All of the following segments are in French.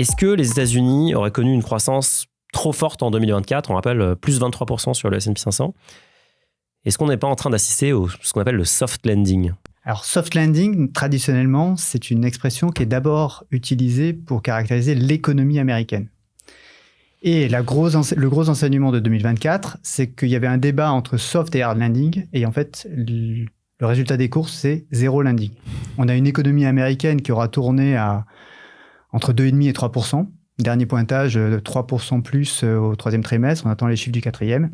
Est-ce que les États-Unis auraient connu une croissance trop forte en 2024 ? On rappelle plus 23% sur le S&P 500. Est-ce qu'on n'est pas en train d'assister à ce qu'on appelle le soft landing ? Alors, soft landing, traditionnellement, c'est une expression qui est d'abord utilisée pour caractériser l'économie américaine. Et le gros enseignement de 2024, c'est qu'il y avait un débat entre soft et hard landing. Et en fait, le résultat des courses, c'est zéro landing. On a une économie américaine qui aura tourné à entre 2,5 et 3%. Dernier pointage, 3% plus au troisième trimestre. On attend les chiffres du quatrième.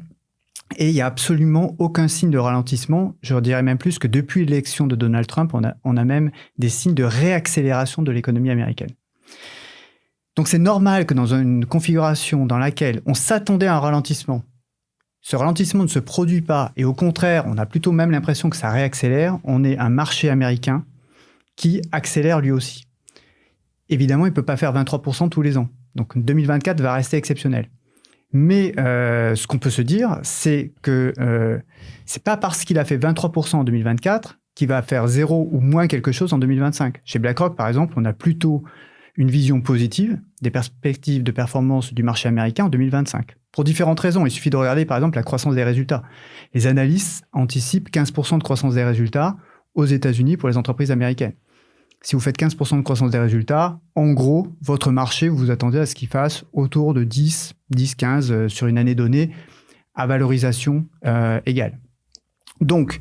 Et il n'y a absolument aucun signe de ralentissement. Je dirais même plus que depuis l'élection de Donald Trump, on a même des signes de réaccélération de l'économie américaine. Donc c'est normal que dans une configuration dans laquelle on s'attendait à un ralentissement, ce ralentissement ne se produit pas et au contraire, on a plutôt même l'impression que ça réaccélère, on ait un marché américain qui accélère lui aussi. Évidemment, il ne peut pas faire 23% tous les ans. Donc 2024 va rester exceptionnel. Mais ce qu'on peut se dire, c'est que c'est pas parce qu'il a fait 23% en 2024 qu'il va faire 0 ou moins quelque chose en 2025. Chez BlackRock, par exemple, on a plutôt une vision positive des perspectives de performance du marché américain en 2025. Pour différentes raisons. Il suffit de regarder, par exemple, la croissance des résultats. Les analystes anticipent 15% de croissance des résultats aux États-Unis pour les entreprises américaines. Si vous faites 15% de croissance des résultats, en gros, votre marché, vous vous attendez à ce qu'il fasse autour de 10-15 sur une année donnée à valorisation égale. Donc,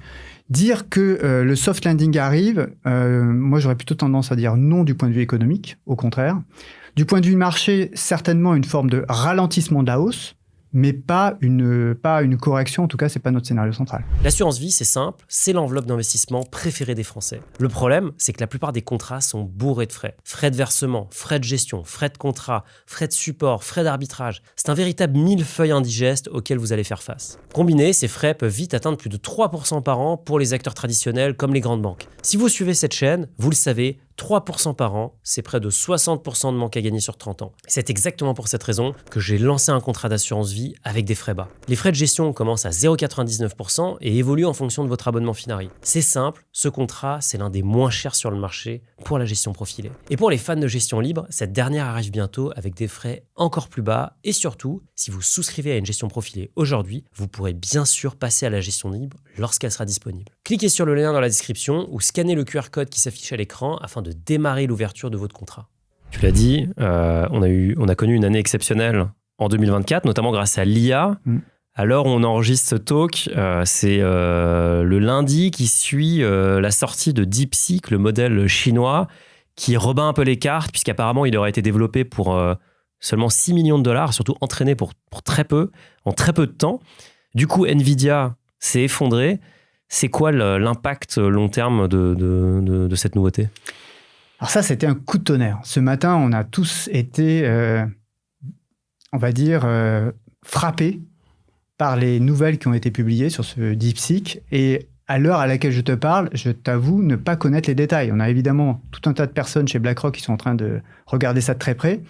dire que le soft landing arrive, moi j'aurais plutôt tendance à dire non du point de vue économique, au contraire. Du point de vue marché, certainement une forme de ralentissement de la hausse, mais pas une correction, en tout cas, c'est pas notre scénario central. L'assurance vie, c'est simple, c'est l'enveloppe d'investissement préférée des Français. Le problème, c'est que la plupart des contrats sont bourrés de frais. Frais de versement, frais de gestion, frais de contrat, frais de support, frais d'arbitrage. C'est un véritable millefeuille indigeste auquel vous allez faire face. Combinés, ces frais peuvent vite atteindre plus de 3% par an pour les acteurs traditionnels comme les grandes banques. Si vous suivez cette chaîne, vous le savez, 3% par an, c'est près de 60% de manque à gagner sur 30 ans. C'est exactement pour cette raison que j'ai lancé un contrat d'assurance vie avec des frais bas. Les frais de gestion commencent à 0,99% et évoluent en fonction de votre abonnement Finari. C'est simple, ce contrat, c'est l'un des moins chers sur le marché pour la gestion profilée. Et pour les fans de gestion libre, cette dernière arrive bientôt avec des frais encore plus bas et surtout, si vous souscrivez à une gestion profilée aujourd'hui, vous pourrez bien sûr passer à la gestion libre lorsqu'elle sera disponible. Cliquez sur le lien dans la description ou scannez le QR code qui s'affiche à l'écran afin de démarrer l'ouverture de votre contrat. Tu l'as dit, on a connu une année exceptionnelle en 2024, notamment grâce à l'IA. À l'heure où on enregistre ce talk, c'est le lundi qui suit la sortie de DeepSeek, le modèle chinois, qui rebat un peu les cartes, puisqu'apparemment il aurait été développé pour seulement 6 millions de dollars, surtout entraîné pour très peu, en très peu de temps. Du coup, Nvidia s'est effondré. C'est quoi l'impact long terme de cette nouveauté ? Alors ça, c'était un coup de tonnerre. Ce matin, on a tous été, on va dire, frappés par les nouvelles qui ont été publiées sur ce DeepSeek. Et à l'heure à laquelle je te parle, je t'avoue ne pas connaître les détails. On a évidemment tout un tas de personnes chez BlackRock qui sont en train de regarder ça de très près.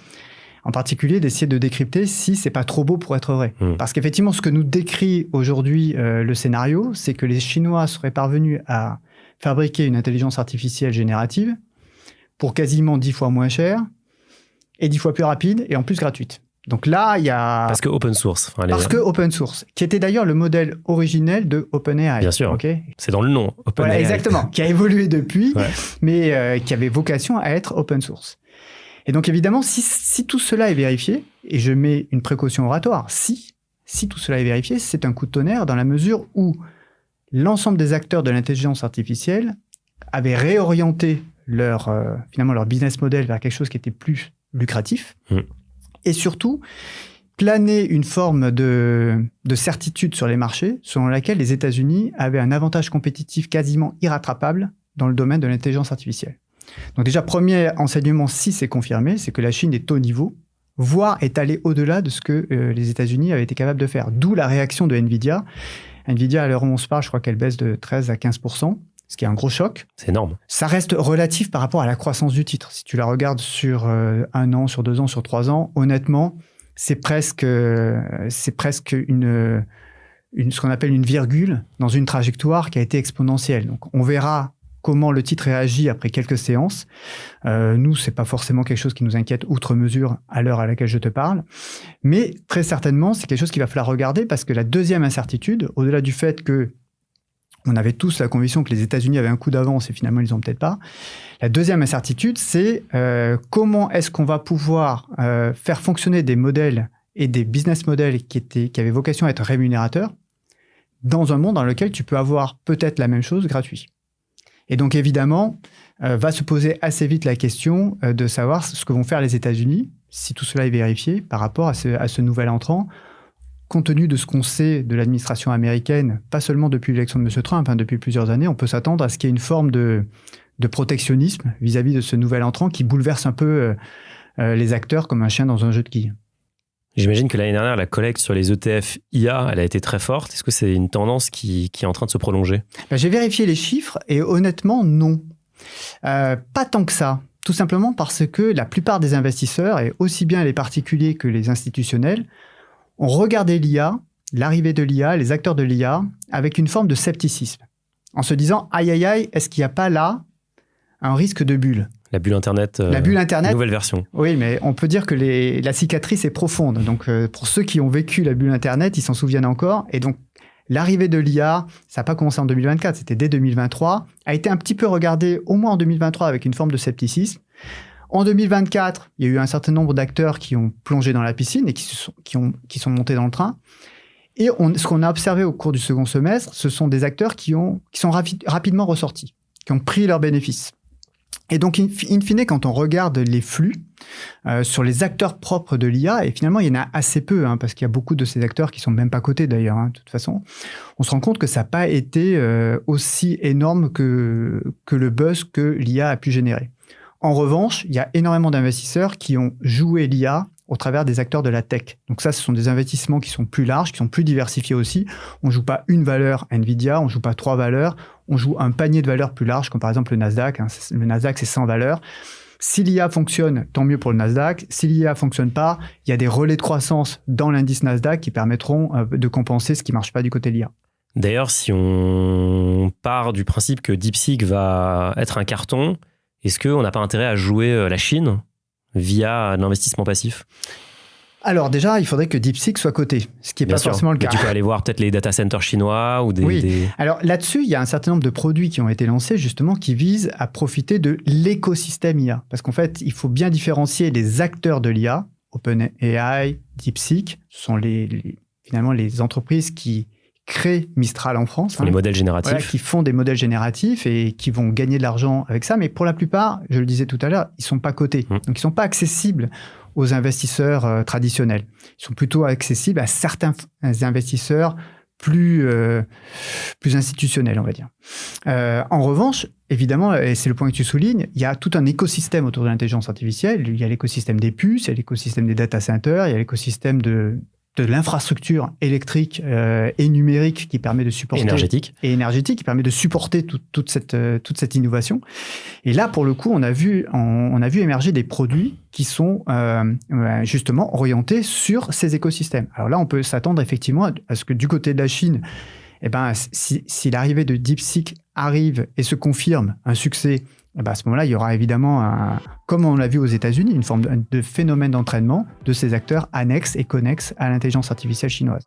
En particulier, d'essayer de décrypter si c'est pas trop beau pour être vrai. Parce qu'effectivement, ce que nous décrit aujourd'hui le scénario, c'est que les Chinois seraient parvenus à fabriquer une intelligence artificielle générative pour quasiment 10 fois moins cher et 10 fois plus rapide et en plus gratuite. Donc là, il y a... Parce que open source. Que open source, qui était d'ailleurs le modèle originel de OpenAI. Bien sûr, okay, c'est dans le nom, OpenAI. Voilà, exactement, qui a évolué depuis, mais qui avait vocation à être open source. Et donc évidemment, si tout cela est vérifié, et je mets une précaution oratoire, si tout cela est vérifié, c'est un coup de tonnerre dans la mesure où l'ensemble des acteurs de l'intelligence artificielle avaient réorienté finalement leur business model vers quelque chose qui était plus lucratif. Et surtout, planer une forme de certitude sur les marchés selon laquelle les États-Unis avaient un avantage compétitif quasiment irrattrapable dans le domaine de l'intelligence artificielle. Donc déjà, premier enseignement, si c'est confirmé, c'est que la Chine est au niveau, voire est allée au-delà de ce que les États-Unis avaient été capables de faire. D'où la réaction de Nvidia. Nvidia, à l'heure où on se parle, je crois qu'elle baisse de 13 à 15%. Ce qui est un gros choc. C'est énorme. Ça reste relatif par rapport à la croissance du titre. Si tu la regardes sur 1 an, sur 2 ans, sur 3 ans, honnêtement, c'est presque ce qu'on appelle une virgule dans une trajectoire qui a été exponentielle. Donc, on verra comment le titre réagit après quelques séances. Nous, c'est pas forcément quelque chose qui nous inquiète outre mesure à l'heure à laquelle je te parle. Mais très certainement, c'est quelque chose qu'il va falloir regarder parce que la deuxième incertitude, au-delà du fait que on avait tous la conviction que les États-Unis avaient un coup d'avance et finalement, ils n'ont peut-être pas. La deuxième incertitude, c'est comment est-ce qu'on va pouvoir faire fonctionner des modèles et des business models qui avaient vocation à être rémunérateurs dans un monde dans lequel tu peux avoir peut-être la même chose gratuit. Et donc, évidemment, va se poser assez vite la question de savoir ce que vont faire les États-Unis, si tout cela est vérifié, par rapport à ce nouvel entrant. Compte tenu de ce qu'on sait de l'administration américaine, pas seulement depuis l'élection de M. Trump, depuis plusieurs années, on peut s'attendre à ce qu'il y ait une forme de protectionnisme vis-à-vis de ce nouvel entrant qui bouleverse un peu les acteurs comme un chien dans un jeu de quilles. J'imagine que l'année dernière, la collecte sur les ETF IA, elle a été très forte. Est-ce que c'est une tendance qui est en train de se prolonger ? J'ai vérifié les chiffres et honnêtement, non. Pas tant que ça. Tout simplement parce que la plupart des investisseurs, et aussi bien les particuliers que les institutionnels, ont regardé l'IA, l'arrivée de l'IA, les acteurs de l'IA, avec une forme de scepticisme. En se disant, aïe, aïe, aïe, est-ce qu'il n'y a pas là un risque de bulle ? La bulle Internet, nouvelle version. Oui, mais on peut dire que la cicatrice est profonde. Donc, pour ceux qui ont vécu la bulle Internet, ils s'en souviennent encore. Et donc, l'arrivée de l'IA, ça n'a pas commencé en 2024, c'était dès 2023, a été un petit peu regardée, au moins en 2023, avec une forme de scepticisme. En 2024, il y a eu un certain nombre d'acteurs qui ont plongé dans la piscine et qui sont montés dans le train. Et ce qu'on a observé au cours du second semestre, ce sont des acteurs qui sont rapidement ressortis, qui ont pris leurs bénéfices. Et donc, in fine, quand on regarde les flux sur les acteurs propres de l'IA, et finalement, il y en a assez peu, parce qu'il y a beaucoup de ces acteurs qui ne sont même pas cotés d'ailleurs, de toute façon, on se rend compte que ça n'a pas été aussi énorme que le buzz que l'IA a pu générer. En revanche, il y a énormément d'investisseurs qui ont joué l'IA au travers des acteurs de la tech. Donc ça, ce sont des investissements qui sont plus larges, qui sont plus diversifiés aussi. On ne joue pas une valeur Nvidia, on ne joue pas 3 valeurs, on joue un panier de valeurs plus large, comme par exemple le Nasdaq. Le Nasdaq, c'est 100 valeurs. Si l'IA fonctionne, tant mieux pour le Nasdaq. Si l'IA ne fonctionne pas, il y a des relais de croissance dans l'indice Nasdaq qui permettront de compenser ce qui ne marche pas du côté de l'IA. D'ailleurs, si on part du principe que DeepSeek va être un carton, est-ce qu'on n'a pas intérêt à jouer la Chine via l'investissement passif ? Alors déjà, il faudrait que DeepSeek soit coté, ce qui n'est pas forcément le cas. Mais tu peux aller voir peut-être les data centers chinois ou Oui. Alors là-dessus, il y a un certain nombre de produits qui ont été lancés justement qui visent à profiter de l'écosystème IA. Parce qu'en fait, il faut bien différencier les acteurs de l'IA, OpenAI, DeepSeek, ce sont finalement les entreprises qui créent Mistral en France. Les modèles génératifs. Voilà, qui font des modèles génératifs et qui vont gagner de l'argent avec ça. Mais pour la plupart, je le disais tout à l'heure, ils ne sont pas cotés. Donc, ils ne sont pas accessibles aux investisseurs traditionnels. Ils sont plutôt accessibles à certains investisseurs plus institutionnels, on va dire. En revanche, évidemment, et c'est le point que tu soulignes, il y a tout un écosystème autour de l'intelligence artificielle. Il y a l'écosystème des puces, il y a l'écosystème des data centers, il y a l'écosystème de l'infrastructure électrique et numérique qui permet de supporter... Et énergétique, qui permet de supporter toute cette innovation. Et là, pour le coup, on a vu émerger des produits qui sont justement orientés sur ces écosystèmes. Alors là, on peut s'attendre effectivement à ce que du côté de la Chine, si l'arrivée de DeepSeek arrive et se confirme un succès, à ce moment-là, il y aura évidemment, comme on l'a vu aux États-Unis, une forme de phénomène d'entraînement de ces acteurs annexes et connexes à l'intelligence artificielle chinoise.